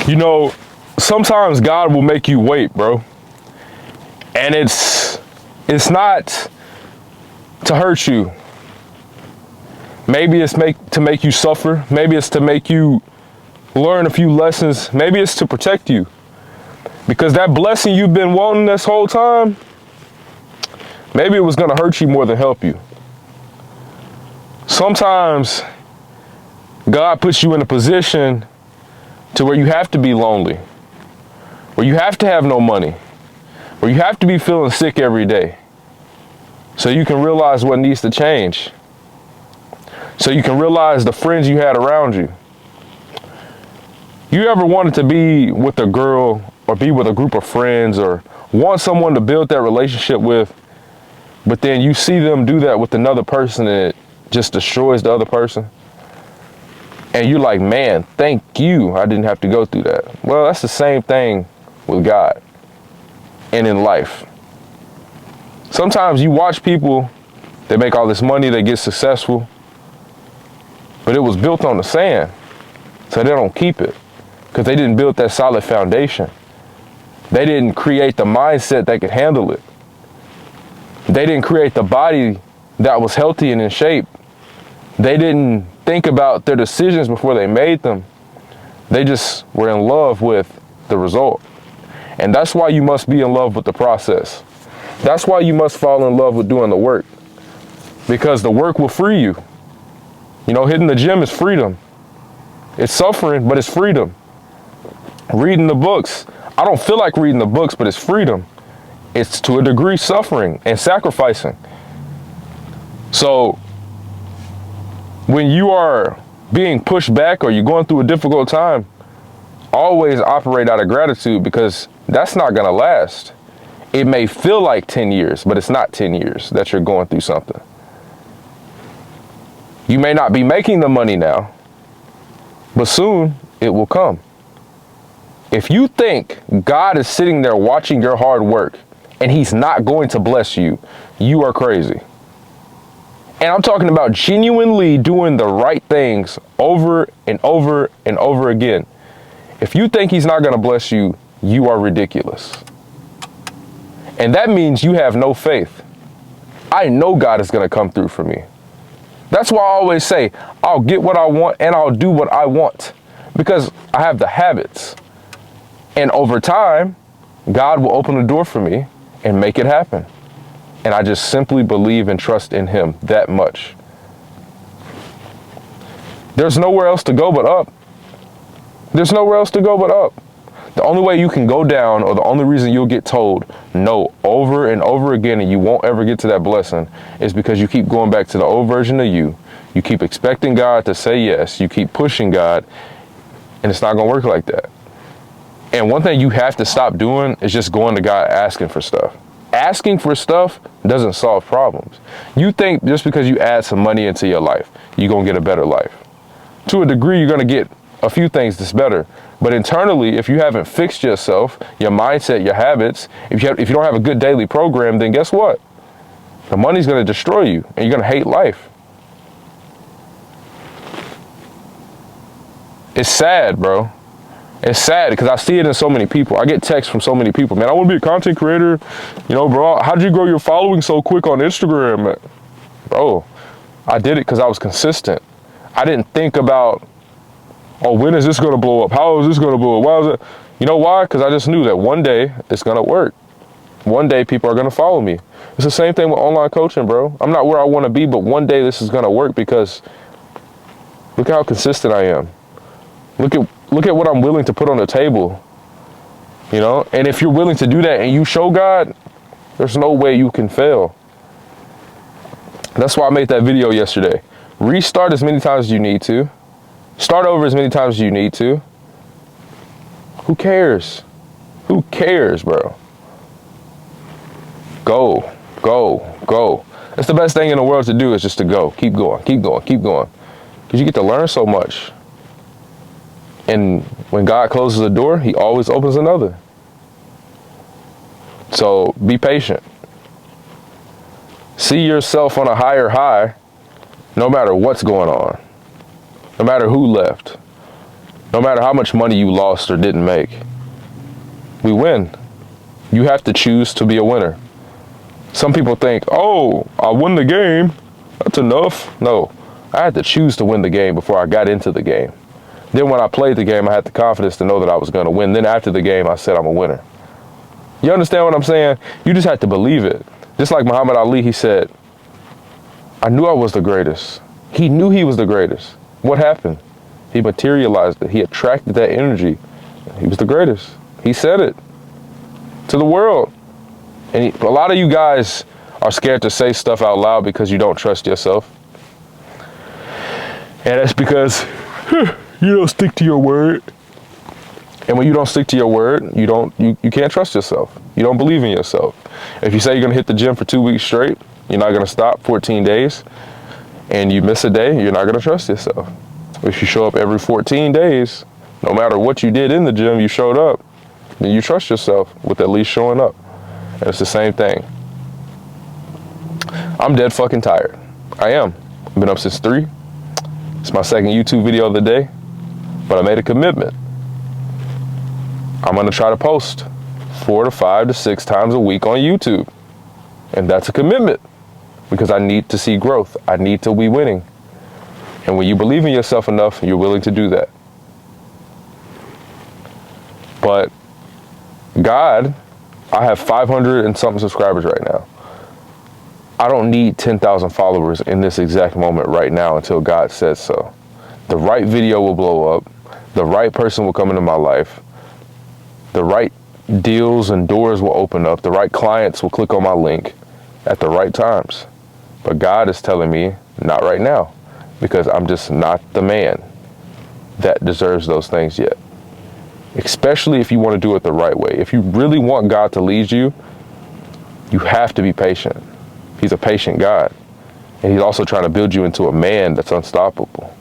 You know, sometimes God will make you wait, bro. And it's not to hurt you. Maybe it's to make you suffer. Maybe it's to make you learn a few lessons. Maybe it's to protect you. Because that blessing you've been wanting this whole time, maybe it was going to hurt you more than help you. Sometimes God puts you in a position to where you have to be lonely, where you have to have no money, where you have to be feeling sick every day, so you can realize what needs to change, so you can realize the friends you had around you. You ever wanted to be with a girl or be with a group of friends or want someone to build that relationship with, but then you see them do that with another person and it just destroys the other person? And you're like, man, thank you, I didn't have to go through that. Well, that's the same thing with God and in life. Sometimes you watch people, they make all this money, they get successful, but it was built on the sand, so they don't keep it because they didn't build that solid foundation. They didn't create the mindset that could handle it. They didn't create the body that was healthy and in shape. They didn't think about their decisions before they made them. They just were in love with the result. And that's why you must be in love with the process. That's why you must fall in love with doing the work, because the work will free you. You know, hitting the gym is freedom. It's suffering, but it's freedom. Reading the books, I don't feel like reading the books, but it's freedom. It's to a degree suffering and sacrificing. So when you are being pushed back or you're going through a difficult time, always operate out of gratitude, because that's not going to last. It may feel like 10 years, but it's not 10 years that you're going through something. You may not be making the money now, but soon it will come. If you think God is sitting there watching your hard work and he's not going to bless you, you are crazy. And I'm talking about genuinely doing the right things over and over and over again. If you think he's not going to bless you, you are ridiculous. And that means you have no faith. I know God is going to come through for me. That's why I always say, I'll get what I want and I'll do what I want, because I have the habits. And over time, God will open the door for me and make it happen. And I just simply believe and trust in him that much. There's nowhere else to go but up. There's nowhere else to go but up. The only way you can go down, or the only reason you'll get told no over and over again and you won't ever get to that blessing, is because you keep going back to the old version of you. You keep expecting God to say yes. You keep pushing God, and it's not going to work like that. And one thing you have to stop doing is just going to God asking for stuff. Asking for stuff doesn't solve problems. You think just because you add some money into your life, you're going to get a better life. To a degree, you're going to get a few things that's better. But internally, if you haven't fixed yourself, your mindset, your habits, if you don't have a good daily program, then guess what? The money's going to destroy you and you're going to hate life. It's sad, bro. It's sad because I see it in so many people. I get texts from so many people. Man, I want to be a content creator. You know, bro, how'd you grow your following so quick on Instagram? Man? Bro, I did it because I was consistent. I didn't think about, oh, when is this going to blow up? How is this going to blow up? Why is it? You know why? Because I just knew that one day it's going to work. One day people are going to follow me. It's the same thing with online coaching, bro. I'm not where I want to be, but one day this is going to work, because look how consistent I am. Look at what I'm willing to put on the table, you know? And if you're willing to do that and you show God, there's no way you can fail. That's why I made that video yesterday. Restart as many times as you need to. Start over as many times as you need to. Who cares? Who cares, bro? Go, go, go. That's the best thing in the world to do, is just to go. Keep going, keep going, keep going. Because you get to learn so much. And when God closes a door, he always opens another. So be patient. See yourself on a higher high, no matter what's going on, no matter who left. No matter how much money you lost or didn't make, we win. You have to choose to be a winner. Some people think, oh, I won the game, that's enough. No, I had to choose to win the game before I got into the game. Then when I played the game, I had the confidence to know that I was going to win. Then after the game, I said I'm a winner. You understand what I'm saying? You just have to believe it. Just like Muhammad Ali, he said, I knew I was the greatest. He knew he was the greatest. What happened? He materialized it. He attracted that energy. He was the greatest. He said it to the world. And a lot of you guys are scared to say stuff out loud because you don't trust yourself. And that's because you don't stick to your word. And when you don't stick to your word, you can't trust yourself. You don't believe in yourself. If you say you're gonna hit the gym for 2 weeks straight, you're not gonna stop 14 days, and you miss a day, you're not gonna trust yourself. If you show up every 14 days, no matter what you did in the gym, you showed up, then you trust yourself with at least showing up. And it's the same thing. I'm dead fucking tired. I am. I've been up since 3. It's my second YouTube video of the day, but I made a commitment. I'm gonna try to post 4 to 5 to 6 times a week on YouTube. And that's a commitment because I need to see growth. I need to be winning. And when you believe in yourself enough, you're willing to do that. But God, I have 500 and something subscribers right now. I don't need 10,000 followers in this exact moment right now until God says so. The right video will blow up. The right person will come into my life. The right deals and doors will open up. The right clients will click on my link at the right times. But God is telling me not right now because I'm just not the man that deserves those things yet. Especially if you want to do it the right way. If you really want God to lead you, you have to be patient. He's a patient God. And he's also trying to build you into a man that's unstoppable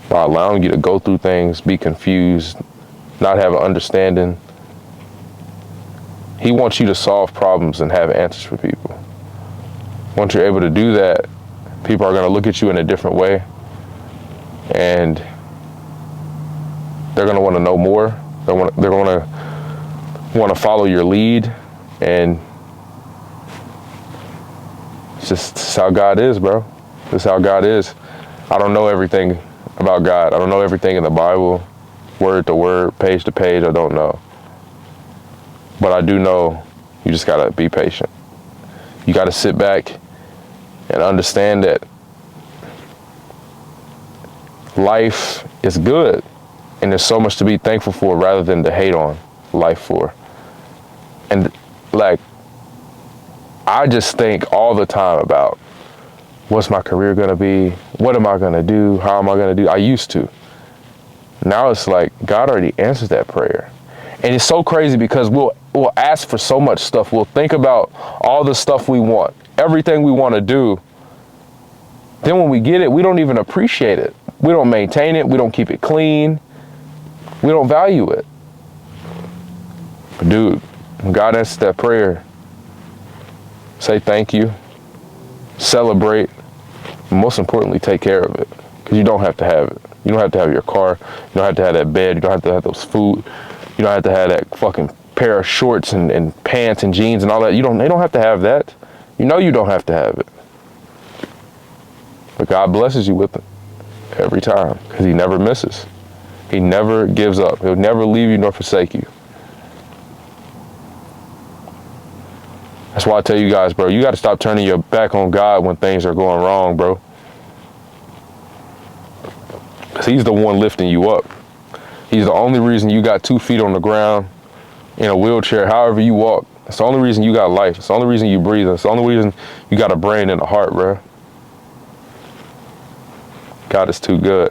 by allowing you to go through things, be confused, not have an understanding. He wants you to solve problems and have answers for people. Once you're able to do that, people are going to look at you in a different way. And they're going to want to know more. They're going to want to follow your lead. And it's just how God is, bro. This is how God is. I don't know everything about God. I don't know everything in the Bible, word to word, page to page. I don't know. But I do know you just got to be patient. You got to sit back and understand that life is good. And there's so much to be thankful for rather than to hate on life for. And like, I just think all the time about what's my career going to be? What am I going to do? How am I going to do? I used to. Now it's like God already answers that prayer. And it's so crazy because we'll ask for so much stuff. We'll think about all the stuff we want, everything we want to do. Then when we get it, we don't even appreciate it. We don't maintain it. We don't keep it clean. We don't value it. But dude, when God answers that prayer, say thank you, celebrate, and most importantly, take care of it. Because you don't have to have it. You don't have to have your car. You don't have to have that bed. You don't have to have those food. You don't have to have that fucking pair of shorts and pants and jeans and all that. They don't have to have that. You know you don't have to have it. But God blesses you with it every time because he never misses. He never gives up. He'll never leave you nor forsake you. That's why I tell you guys, bro, you got to stop turning your back on God when things are going wrong, bro. Because he's the one lifting you up. He's the only reason you got 2 feet on the ground in a wheelchair, however you walk. It's the only reason you got life. It's the only reason you breathe. It's the only reason you got a brain and a heart, bro. God is too good.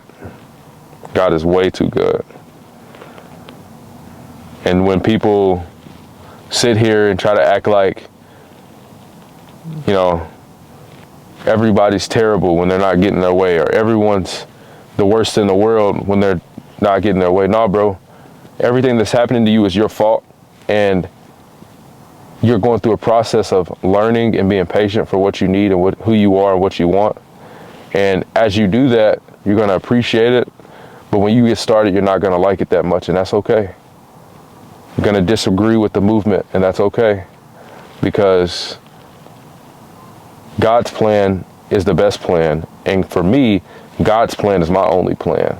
God is way too good. And when people sit here and try to act like, you know, everybody's terrible when they're not getting their way, or everyone's the worst in the world when they're not getting their way. No, bro. Everything that's happening to you is your fault. And you're going through a process of learning and being patient for what you need and who you are and what you want. And as you do that, you're going to appreciate it. But But when you get started, you're not going to like it that much, and that's okay. You're going to disagree with the movement, and that's okay. Because God's plan is the best plan. And for me, God's plan is my only plan.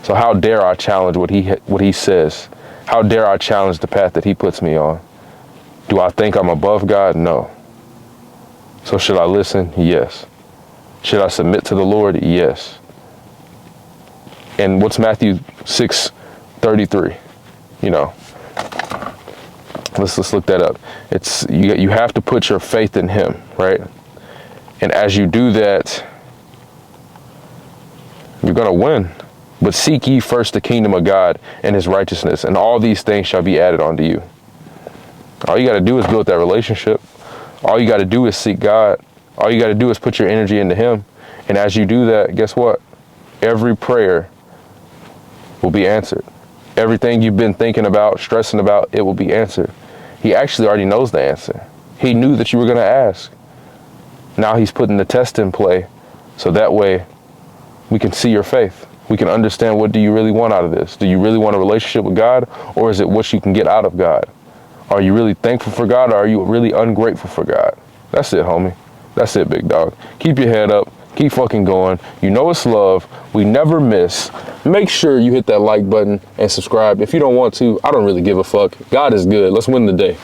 So how dare I challenge what he says? How dare I challenge the path that he puts me on? Do I think I'm above God? No. So should I listen? Yes. Should I submit to the Lord? Yes. And what's Matthew 6:33? You know, let's look that up. It's you have to put your faith in him, right? And as you do that, you're going to win. But seek ye first the kingdom of God and his righteousness, and all these things shall be added unto you. All you got to do is build that relationship. All you got to do is seek God. All you got to do is put your energy into him. And as you do that, guess what? Every prayer will be answered. Everything you've been thinking about, stressing about, it will be answered. He actually already knows the answer. He knew that you were going to ask. Now he's putting the test in play, so that way we can see your faith. We can understand, what do you really want out of this? Do you really want a relationship with God, or is it what you can get out of God? Are you really thankful for God, or are you really ungrateful for God? That's it, homie. That's it, big dog. Keep your head up. Keep fucking going. You know it's love. We never miss. Make sure you hit that like button and subscribe. If you don't want to, I don't really give a fuck. God is good. Let's win the day.